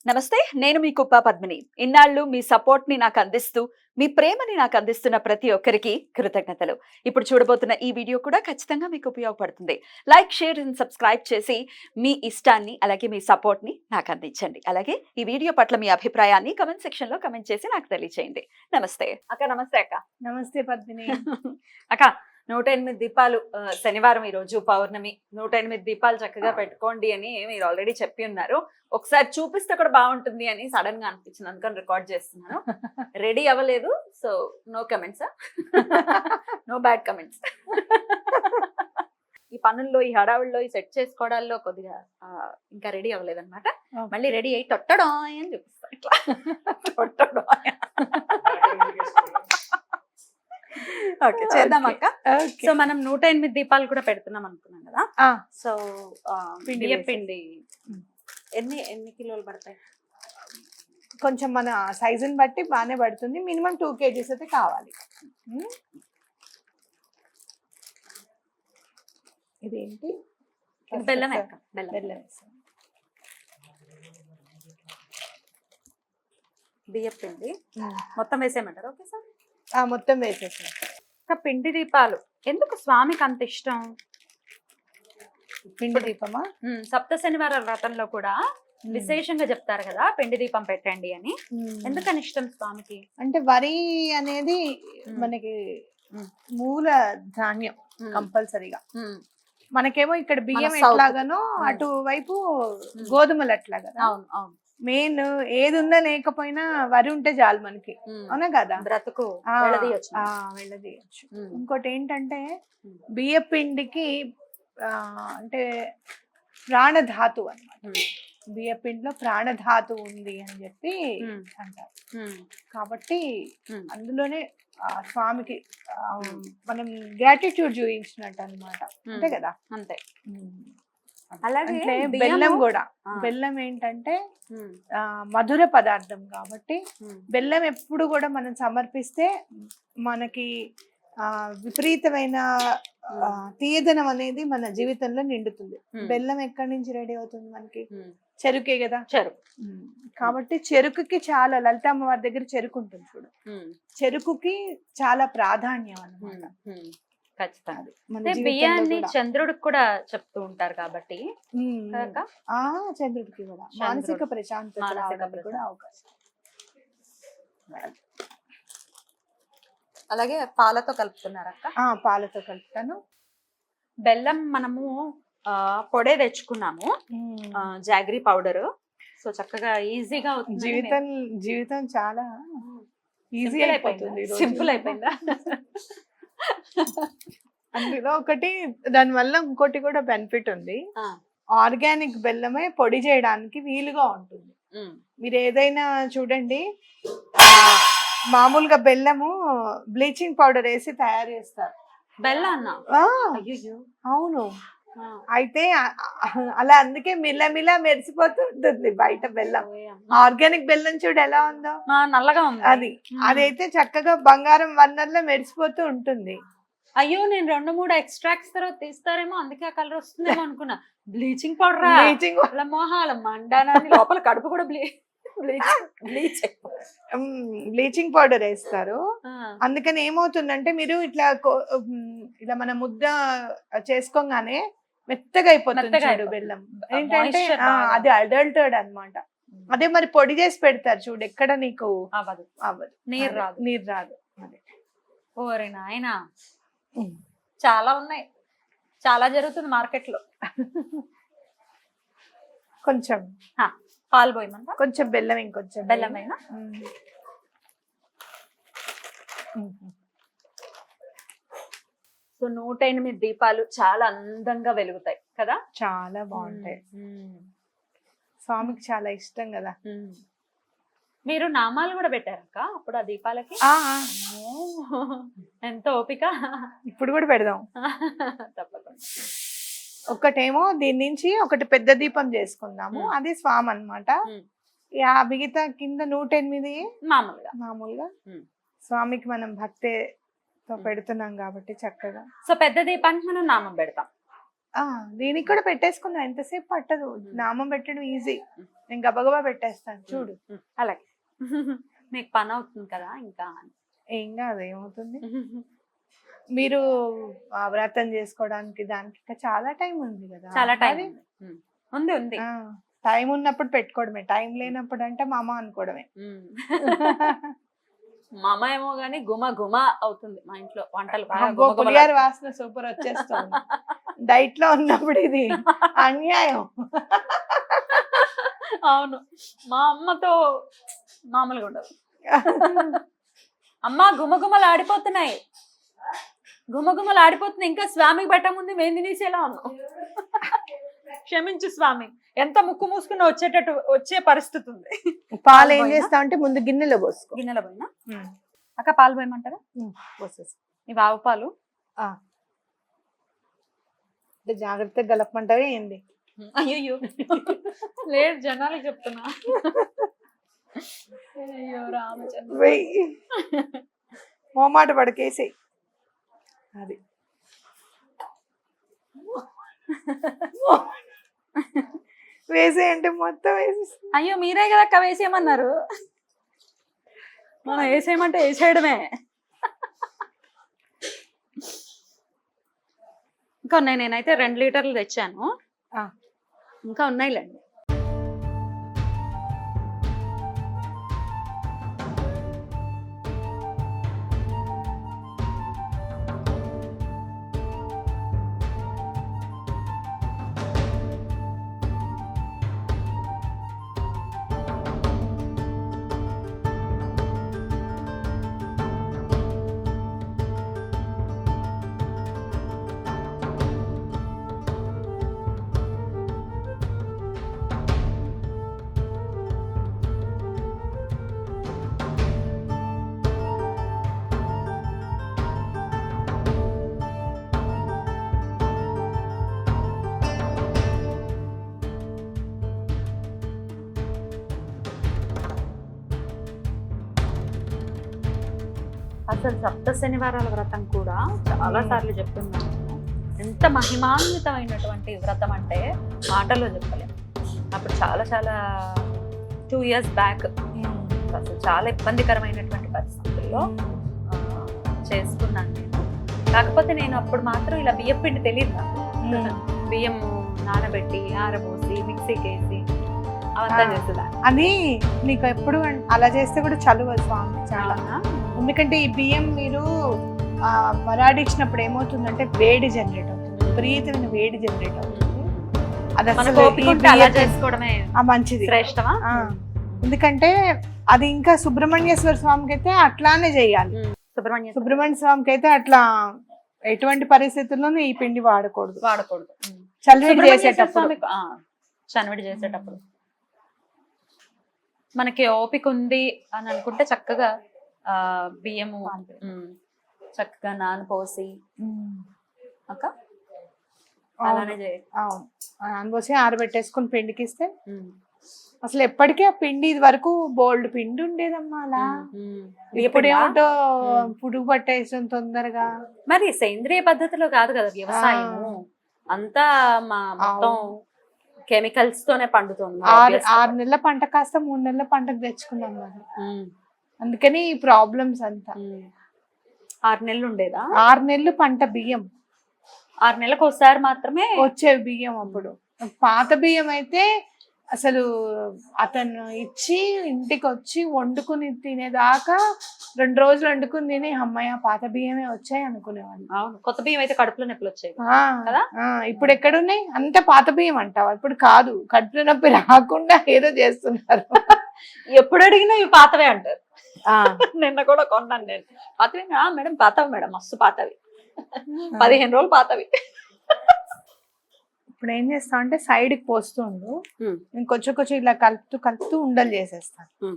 నమస్తే, నేను మీ కుప్ప పద్మిని. ఇన్నాళ్ళు మీ సపోర్ట్‌ని నాకు అందిస్తూ, మీ ప్రేమని నాకు అందిస్తున్న ప్రతి ఒక్కరికి కృతజ్ఞతలు. ఇప్పుడు చూడబోతున్న ఈ వీడియో కూడా ఖచ్చితంగా మీకు ఉపయోగపడుతుంది. లైక్, షేర్ అండ్ సబ్స్క్రైబ్ చేసి మీ ఇష్టాన్ని అలాగే మీ సపోర్ట్‌ని నాకు అందించండి. అలాగే ఈ వీడియో పట్ల మీ అభిప్రాయాన్ని కామెంట్ సెక్షన్‌లో కామెంట్ చేసి నాకు తెలియజేయండి. నమస్తే. అక్క నమస్తే అక్క. నమస్తే పద్మిని. అక్క 108 దీపాలు శనివారం ఈ రోజు పౌర్ణమి 108 దీపాలు చక్కగా పెట్టుకోండి అని మీరు ఆల్రెడీ చెప్పి ఉన్నారు. ఒకసారి చూపిస్తే కూడా బాగుంటుంది అని సడన్ గా అనిపించింది, అందుకని రికార్డ్ చేస్తున్నాను. రెడీ అవ్వలేదు, so no comments, no bad comments. ఈ పనుల్లో, ఈ హడావుల్లో, ఈ సెట్ చేసుకోవడాల్లో కొద్దిగా ఇంకా రెడీ అవ్వలేదు అనమాట. మళ్ళీ రెడీ అయ్యి తొట్టడం అని చూపిస్తాను. ఇట్లా తొట్టడం. ఓకే, చేద్దాం అక్క. సో మనం 108 దీపాలు కూడా పెడుతున్నాం అనుకున్నాం కదా. సో బియ్యం పిండి ఎన్ని కిలోలు పడతాయి? కొంచెం మన సైజుని బట్టి బాగానే పడుతుంది. మినిమం 2 kgs అయితే కావాలి. ఇదేంటి? బెల్లం. బెల్లం. బియ్యం పిండి మొత్తం వేసేయమంటారు? ఓకే సార్, మొత్తం వేసేసాం. పిండి దీపాలు ఎందుకు స్వామికి అంత ఇష్టం? పిండి దీపమా? సప్త శనివార వ్రతంలో కూడా విశేషంగా చెప్తారు కదా, పిండి దీపం పెట్టండి అని. ఎందుకని ఇష్టం స్వామికి? అంటే వరి అనేది మనకి మూల ధాన్యం కంపల్సరీగా. మనకేమో ఇక్కడ బియ్యం ఎట్లాగానో అటువైపు గోధుమలు అట్లా కదా. అవును అవును. మెయిన్ ఏది ఉన్నా లేకపోయినా వరి ఉంటే చాలు మనకి, అవునా కదా? బ్రతుకు వెళ్ళదీయచ్చు. ఇంకోటి ఏంటంటే బియ్య పిండికి అంటే ప్రాణధాతు అన్నమాట. బియ్య పిండిలో ప్రాణధాతు ఉంది అని చెప్పి అంటారు. కాబట్టి అందులోనే స్వామికి మనం గ్రాటిట్యూడ్ చూపించినట్టు అన్నమాట. అంతే కదా? అంతే. అలాగే బెల్లం కూడా. బెల్లం ఏంటంటే మధుర పదార్థం కాబట్టి బెల్లం ఎప్పుడు కూడా మనం సమర్పిస్తే మనకి విపరీతమైన తీయదనం అనేది మన జీవితంలో నిండుతుంది. బెల్లం ఎక్కడి నుంచి రెడీ అవుతుంది మనకి? చెరుకే కదా. చెరుకు. కాబట్టి చెరుకుకి చాలా, లలిత అమ్మవారి దగ్గర చెరుకు ఉంటుంది చూడు, చెరుకుకి చాలా ప్రాధాన్యం అన్నమాట. బియ్యాన్ని చంద్రుడికి కూడా చెప్తూ ఉంటారు కాబట్టి చంద్రుడికి కూడా మానసిక ప్రశాంతత కూడా అవకాశం. అలాగే పాలతో కలుపుతున్నారు అక్క? పాలతో కలుపుతాను. బెల్లం మనము పొడే తెచ్చుకున్నాము, జాగరీ పౌడర్. సో చక్కగా ఈజీగా జీవితం చాలా ఈజీ అయిపోతుంది, సింపుల్ అయిపోయిందా? అందులో ఒకటి, దాని వల్ల ఇంకోటి కూడా బెనిఫిట్ ఉంది. ఆర్గానిక్ బెల్లమే పొడి చేయడానికి వీలుగా ఉంటుంది. మీరు ఏదైనా చూడండి, మామూలుగా బెల్లము బ్లీచింగ్ పౌడర్ వేసి తయారు చేస్తారు. బెల్లం? అవును. అయితే అలా అందుకే మిల్ల మెరిసిపోతూ ఉంటుంది బయట బెల్లం. ఆర్గానిక్ బెల్లం చూడు ఎలా ఉందో, నల్లగా ఉంది. అదైతే చక్కగా బంగారం వర్ణంలో మెరిసిపోతూ ఉంటుంది. అయ్యో, నేను 2-3 ఎక్స్ట్రాక్ట్స్ తర్వాత తీస్తారేమో, అందుకే ఆ కలర్ వస్తుందేమో అనుకున్నా. బ్లీచింగ్ పౌడర్, మోహాల మండానాన్ని లోపల కడుపు కూడా బ్లీచింగ్ పౌడర్ వేస్తారు. అందుకని ఏమవుతుందంటే మీరు ఇట్లా మన ముద్ద చేసుకోగానే మెత్తగా అయిపోతుంది బెల్లం. ఏంటంటే అది అడల్టెడ్ అన్నమాట. అదే మరి పొడి చేసి పెడతారు చూడు, ఎక్కడ నీకు అవ్వదు, నీరు రాదు. ఓరే నాయనా, చాలా ఉన్నాయి, చాలా జరుగుతుంది మార్కెట్ లో. కొంచెం పాలు పోయమంట, కొంచెం బెల్లం, ఇంకొంచెం బెల్లం అయినా. సో 108 దీపాలు చాలా అందంగా వెలుగుతాయి కదా, చాలా బాగుంటాయి. స్వామికి చాలా ఇష్టం కదా. మీరు నామాలు కూడా పెట్టారక్క అప్పుడు ఆ దీపాలకి? ఎంత ఓపిక. ఇప్పుడు కూడా పెడదాం తప్పకుండా. ఒకటేమో దీని నుంచి ఒకటి పెద్ద దీపం చేసుకుందాము, అది స్వామి అన్నమాట. మిగతా కింద 108 మామూలుగా స్వామికి మనం భక్తితో పెడుతున్నాం కాబట్టి చక్కగా. సో పెద్ద దీపానికి మనం నామం పెడతాం. దీనికి కూడా పెట్టేసుకుందాం, ఎంతసేపు పట్టదు, నామం పెట్టడం ఈజీ, నేను గబగబా పెట్టేస్తాను చూడు. అలాగే మీకు పని అవుతుంది కదా ఇంకా. ఏం కాదు, ఏమవుతుంది. మీరు వ్రతం చేసుకోవడానికి దానికి ఇంకా చాలా టైం ఉంది కదా. చాలా టైం ఉంది ఉంది. టైం ఉన్నప్పుడు పెట్టుకోవడమే, టైం లేనప్పుడు అంటే మామ అనుకోవడమే. మా అమ్మ ఏమో గానీ గుమ గుమ అవుతుంది మా ఇంట్లో వంటలు. పులిహార వాసన సూపర్ వచ్చేస్తుంది. డైట్ లో ఉన్నప్పుడు ఇది అన్యాయం. అవును, మా అమ్మతో మామూలుగా ఉండదు. అమ్మ గుమగుమలు ఆడిపోతున్నాయి, గుమగుమలు ఆడిపోతున్నాయి, ఇంకా స్వామికి పెట్టముందు మేము తినేసేలా ఉన్నాం. క్షమించు స్వామి, ఎంత ముక్కు మూసుకుని వచ్చే పరిస్థితి ఉంది. పాలు ఏం చేస్తా అంటే ముందు గిన్నెలో పోసుకో. గిన్నెలో పోయినా అక్క పాలు పోయమంటారా? పోసేసి ఇవి ఆవు పాలు. జాగ్రత్తగా గలపమంటావే ఏంది? అయ్యో లేదు, జనాలకు చెప్తున్నా. అయ్యో రామచంద్ర, మోమాట పడకేసి అది వేసేయంటే మొత్తం వేసేసి. అయ్యో మీరే కదా అక్క వేసేయమన్నారు, మనం వేసేయమంటే వేసేయడమే. ఇంకా ఉన్నాయి, నేనైతే 2 లీటర్లు తెచ్చాను, ఇంకా ఉన్నాయిలేండి. అసలు సప్త శనివారాల వ్రతం కూడా చాలా సార్లు చెప్తున్నాను. ఎంత మహిమాన్వితమైనటువంటి వ్రతం అంటే మాటలో చెప్పలేము. అప్పుడు చాలా 2 years బ్యాక్ అసలు చాలా ఇబ్బందికరమైనటువంటి పరిస్థితుల్లో చేసుకున్నాను నేను. కాకపోతే నేను అప్పుడు మాత్రం ఇలా బియ్యం పిండి తెలియదు నాకు. బియ్యం నానబెట్టి ఆరబోసి మిక్సీకి వేసి అవంతా చేసేదాన్ని. అని నీకు ఎప్పుడు అలా చేస్తే కూడా చలువ స్వామి చాలా. ఎందుకంటే ఈ బియ్యం మీరు మరాడిచ్చినప్పుడు ఏమవుతుందంటే వేడి జనరేట్ అవుతుంది, విపరీతమైన వేడి జనరేట్ అవుతుంది. అది చేసుకోవడమే మంచిది, శ్రేష్టమా. ఎందుకంటే అది ఇంకా సుబ్రహ్మణ్యేశ్వర స్వామికి అయితే అట్లానే చేయాలి. సుబ్రహ్మణ్య స్వామికి అయితే అట్లా ఎటువంటి పరిస్థితుల్లోనూ ఈ పిండి వాడకూడదు. చలివిడి చేసేటప్పుడు మనకి ఓపిక ఉంది అని అనుకుంటే చక్కగా బియ్యము చక్కగా నానపోసి నానపోసి ఆరబెట్టేసుకుని పిండికిస్తే అసలు ఎప్పటికీ ఆ పిండి ఇది వరకు బోల్డ్ పిండి ఉండేదమ్మా. అలా ఇప్పుడు ఏమిటో పురుగు పట్టేసాం తొందరగా. మరి సేంద్రియ పద్ధతిలో కాదు కదా వ్యవసాయము, అంతా మొత్తం కెమికల్స్ తోనే పండుతుంది. 6 నెలల పంట కాస్త 3 నెలల పంటకు తెచ్చుకున్నాం మరి. అందుకని ఈ ప్రాబ్లమ్స్ అంతా. 6 నెలలు ఉండేదా? 6 నెలలు పంట బియ్యం 6 నెలలకు ఒకసారి మాత్రమే వచ్చేవి బియ్యం. అప్పుడు పాత బియ్యం అయితే అసలు అతను ఇచ్చి ఇంటికి వచ్చి వండుకుని తినేదాకా 2 రోజులు వండుకుని తిని అమ్మాయి పాత బియ్యమే వచ్చాయి అనుకునేవాళ్ళు. కొత్త బియ్యం అయితే కడుపులో నొప్పులు వచ్చాయి కదా. ఇప్పుడు ఎక్కడున్నాయి? అంత పాత బియ్యం అంటావా? ఇప్పుడు కాదు, కడుపులో నొప్పి రాకుండా ఏదో చేస్తున్నారు. ఎప్పుడు అడిగినా ఇవి పాతవే అంటారు. నిన్న కూడా కొన్నాను నేను. పాతవి మేడం, పాతవి మేడం, మస్తు పాతవి, 15 రోజులు పాతవి. ఇప్పుడు ఏం చేస్తాం అంటే సైడ్కి పోస్తుండు, ఇంకొంచెం కొంచెం ఇలా కలుపుతూ ఉండలు చేసేస్తాను.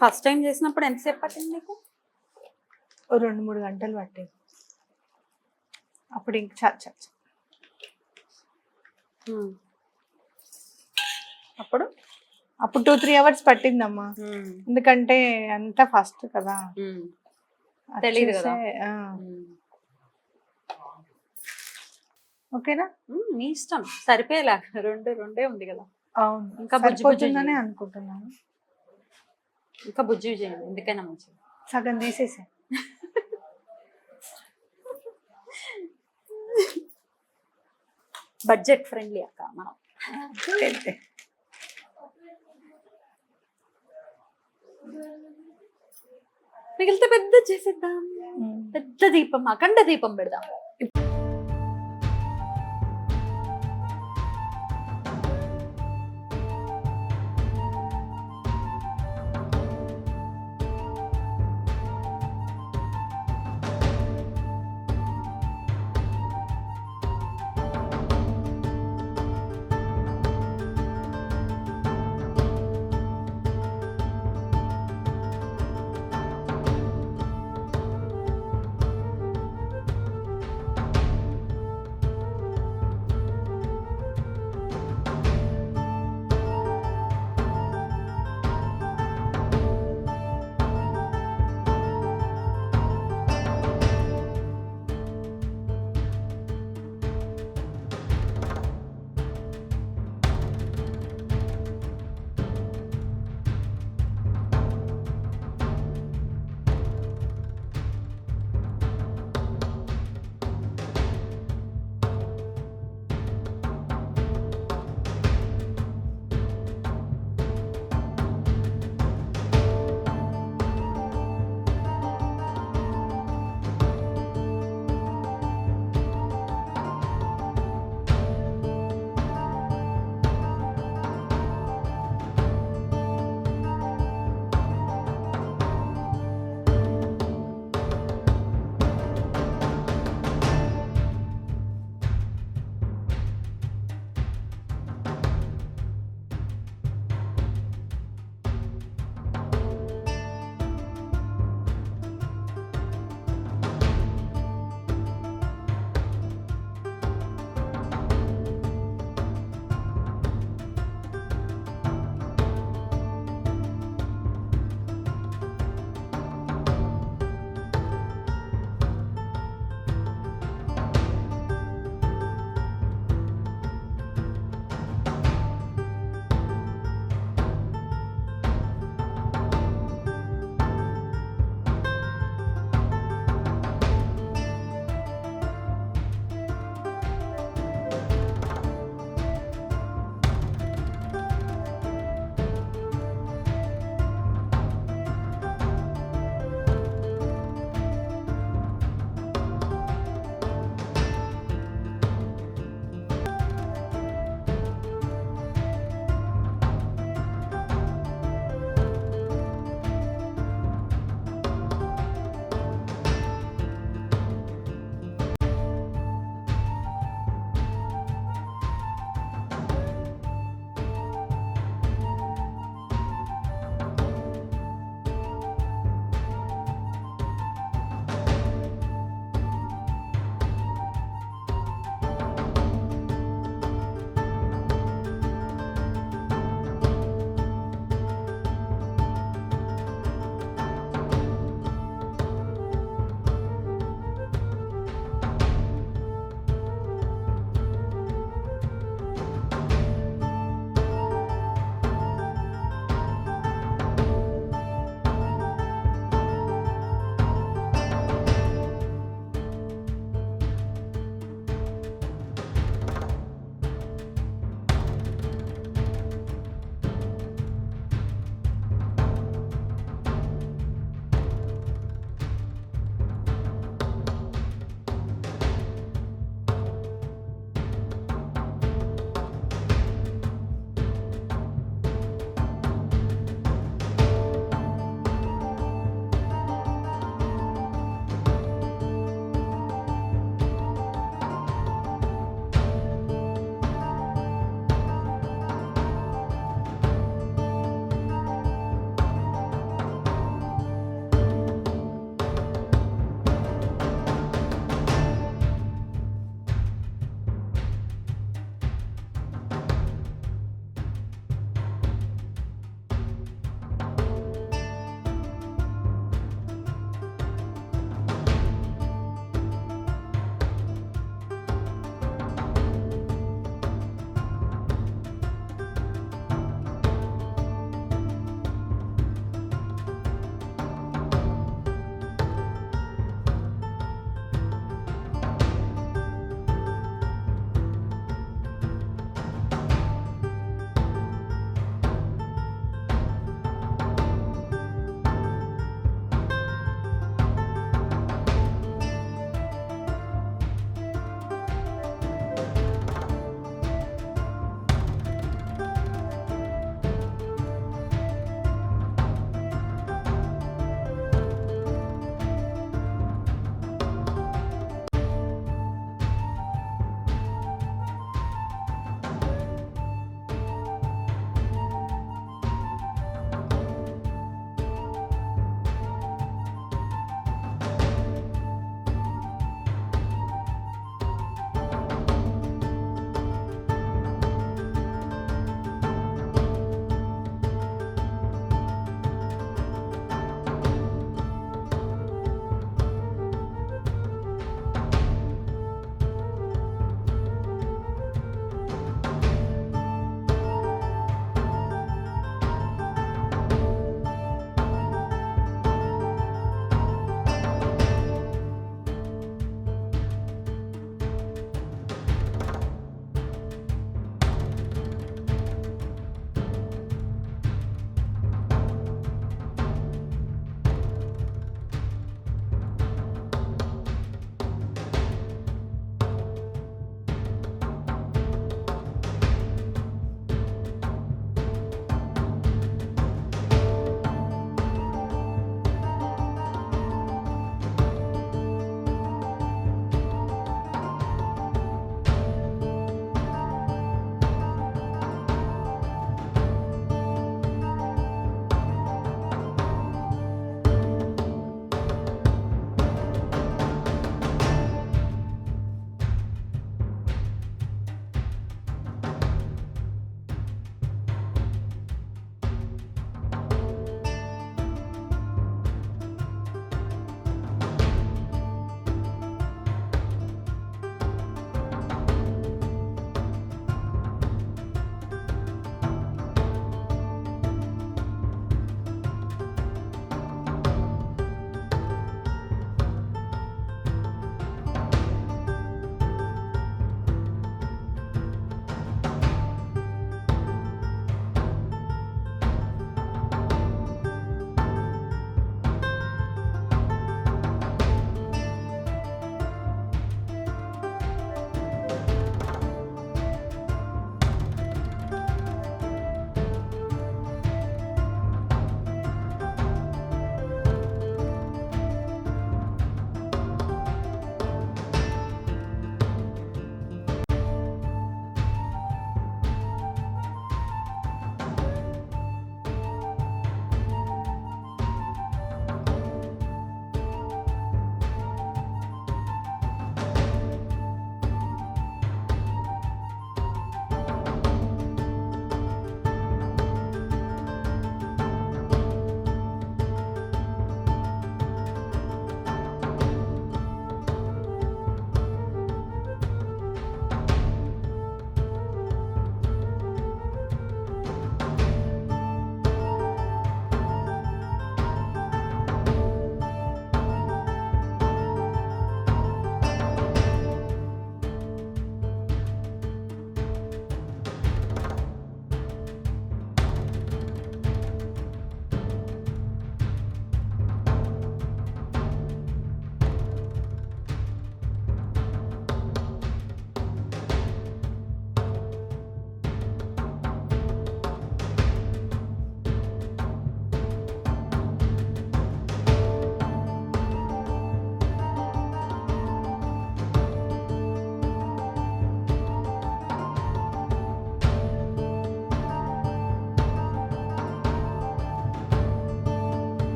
ఫస్ట్ టైం చేసినప్పుడు ఎంతసేపు పట్టింది నీకు? 2-3 గంటలు పట్టేది. అప్పుడు ఇంక అప్పుడు 2-3 hours పట్టిందమ్మా. ఎందుకంటే అంతా ఫస్ట్ కదా, అది తెలీదు కదా. చూసే, ఆ, ఓకేనా? మీ ఇష్టం, సరిపోయేలా రెండే ఉంది కదా. అవును, ఇంకా బుజ్జి బుజ్జి సరిపోతుందనే చేయి. అనుకుంటున్నాను. ఇంకా బుజ్జి చేయండి, ఎందుకైనా మంచిది. సగం తీసేసా. బడ్జెట్ ఫ్రెండ్లీ అక్క మనం. మిగిలితే పెద్ద చేసేద్దాం, పెద్ద దీపం, అఖండ దీపం పెడదాం.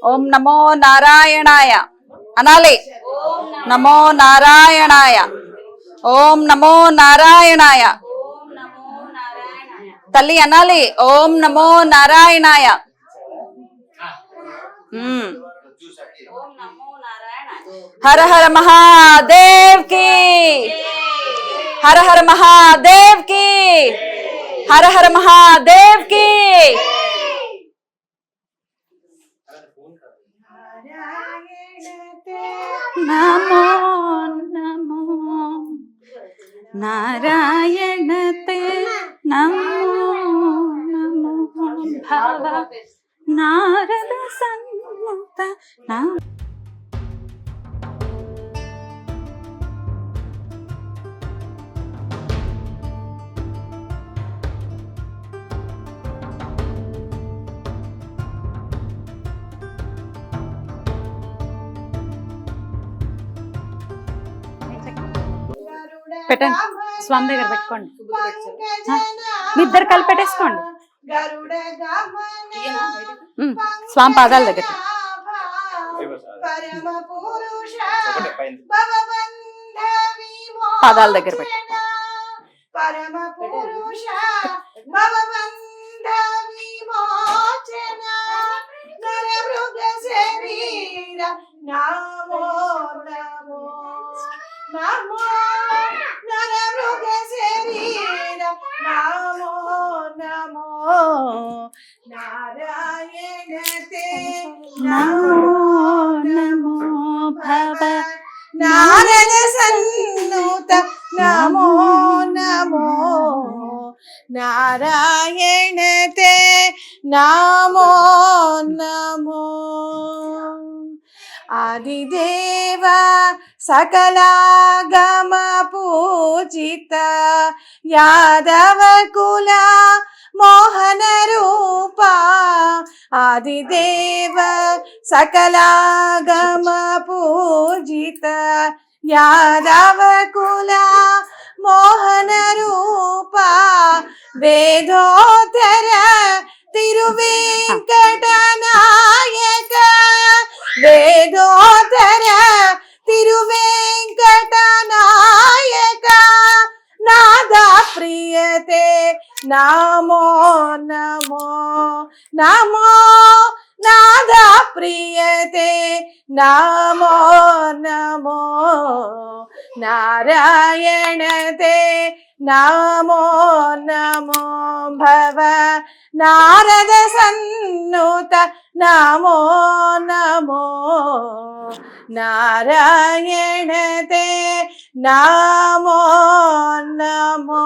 ఓం నమో నారాయణాయ అనాలి. నమో నారాయణాయ. ఓం నమో నారాయణాయ. తల్లి అనాలి. ఓం నమో నారాయణాయ. హర హర మహాదేవ్ కి, హర హర మహాదేవ్ కి, హర హర మహాదేవ్ కి. నమో నమో నారాయణతే నమో నమో భవ నారద సన్నుత నమో. పెట్టండి, స్వామి దగ్గర పెట్టుకోండి. మీ ఇద్దరు కలిపి పెట్టేసుకోండి. స్వామి పాదాల దగ్గర పాదాల దగ్గర పెట్టు. పరమ పురుష భవబంధ విమోచన నరమృగ శరీర నమో నమో నమో నరమృగ శరీర నమో నమో నారాయణ తే నమో నమో భవ నారద సన్నుత నమో నమో నారాయణ తే నమో నమో. ఆదిదేవ సకలాగమ పూజిత యాదవ కుల మోహన రూప ఆదిదేవ సకలాగమ పూజిత యాదవ కుల మోహన రూప వేదోత్తర తిరువేంకట నాయక వేదోత్తర తిరువేంకట నాయక నాద ప్రియతే నమో నమో నమో నాద ప్రియతే నమో నమో నారాయణ తే నమో నమో భవ నారద సన్నుత నమో నమో నారాయణ తే నమో నమో.